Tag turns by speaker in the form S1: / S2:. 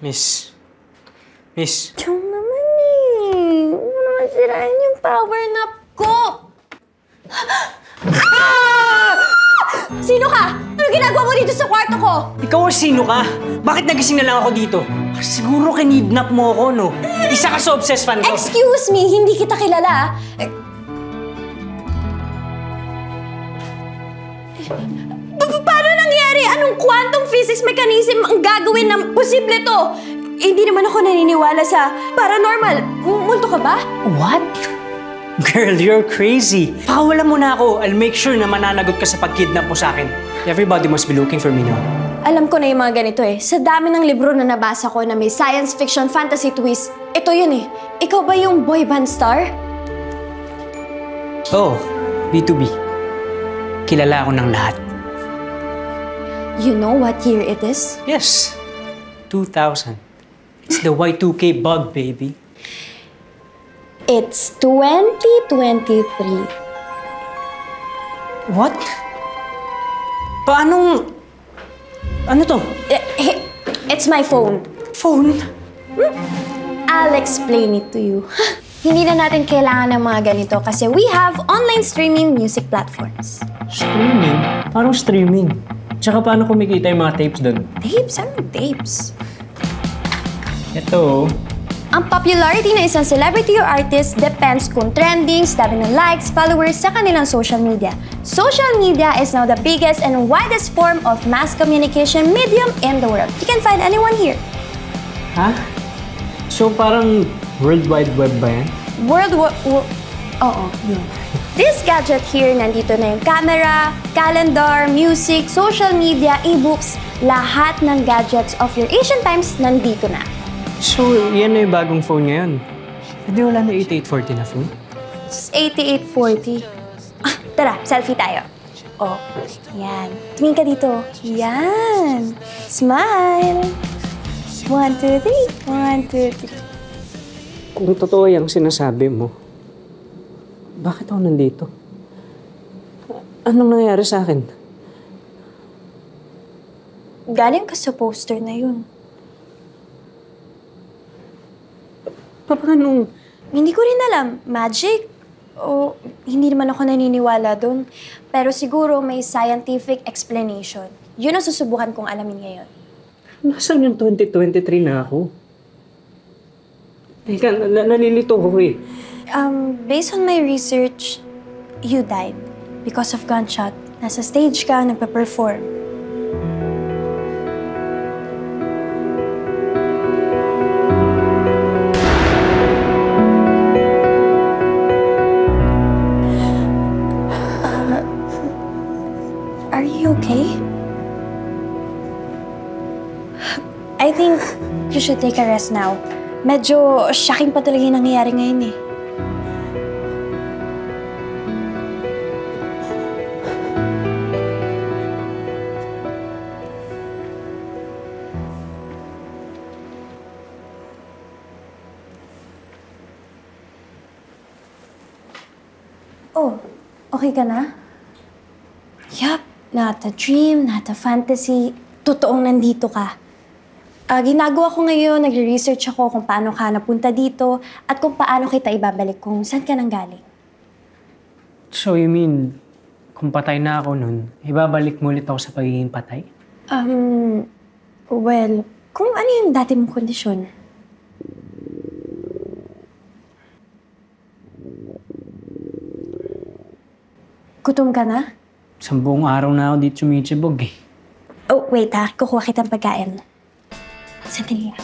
S1: Miss. Miss.
S2: Chong naman eh. Huwag mo naman sirain yung power nap ko. Ah! Sino ka? Ano ginagawa mo dito sa kwarto ko?
S1: Ikaw ang sino ka? Bakit nagising na lang ako dito? Siguro kinidnap mo ako, no? Isa ka sa obsessed fan ko.
S2: Excuse me, hindi kita kilala. Paano nangyari? Anong quantum physics mechanism ang gagawin na posible to? Hindi naman ako naniniwala sa paranormal. Multo ka ba?
S1: What? Girl, you're crazy. Pakawalan mo na ako. I'll make sure na mananagot ka sa pagkidnap mo sa akin. Everybody must be looking for me now.
S2: Alam ko na yung mga ganito eh. Sa dami ng libro na nabasa ko na may science fiction, fantasy twist, ito yun eh. Ikaw ba yung boy band star?
S1: Oh, B2B. Kilala ako ng lahat.
S2: You know what year it is?
S1: Yes, 2000. It's the Y2K bug, baby.
S2: It's 2023.
S1: What? Paanong... Ano to?
S2: It's my phone.
S1: Phone?
S2: I'll explain it to you. Hindi na natin kailangan ng mga ganito kasi we have online streaming music platforms.
S1: Streaming? Parang streaming. Tsaka paano kumikita yung mga tapes doon?
S2: Tapes? Anong tapes?
S1: Ito.
S2: Ang popularity ng isang celebrity or artist depends kung trending, dami ng likes, followers sa kanilang social media. Social media is now the biggest and widest form of mass communication medium in the world. You can find anyone here.
S1: Ha? So parang World Wide Web ba yan?
S2: Oo. This gadget here, nandito na yung camera, calendar, music, social media, e-books, lahat ng gadgets of your Asian times nandito na.
S1: So, yan na yung bagong phone ngayon. Hindi wala na 8840 na phone?
S2: It's 8840. Tara, selfie tayo. Oh, yan. Tumingin ka dito. Yan. Smile. 1, 2, 3. 1, 2, 3.
S1: Kung totoo yung sinasabi mo, bakit ako nandito? Anong nangyari sa akin?
S2: Galing ka sa poster na yun.
S1: Paano?
S2: Hindi ko rin alam. Magic? O hindi naman ako naniniwala dun. Pero siguro may scientific explanation. Yun ang susubukan kong alamin ngayon.
S1: Nasaan yung 2023 na ako? Teka, nalilito ko eh.
S2: Based on my research, you died because of gunshot. Nasa stage ka, nagpa-perform. Are you okay? I think you should take a rest now. Medyo shocking pa talaga yung nangyayari ngayon eh. Oh, okay ka na? Yup, not a dream, not a fantasy. Totoong nandito ka. Ginagawa ko ngayon, nagre-research ako kung paano ka napunta dito at kung paano kita ibabalik kung saan ka nang galing.
S1: So you mean, kung patay na ako nun, ibabalik mo ulit ako sa pagiging patay?
S2: Well, kung ano yung dati mong kondisyon. Gutom ka na?
S1: 10 araw na ako dito sumitibog eh.
S2: Oh, wait ha. Kukuha kitang pagkain. Sandali lang.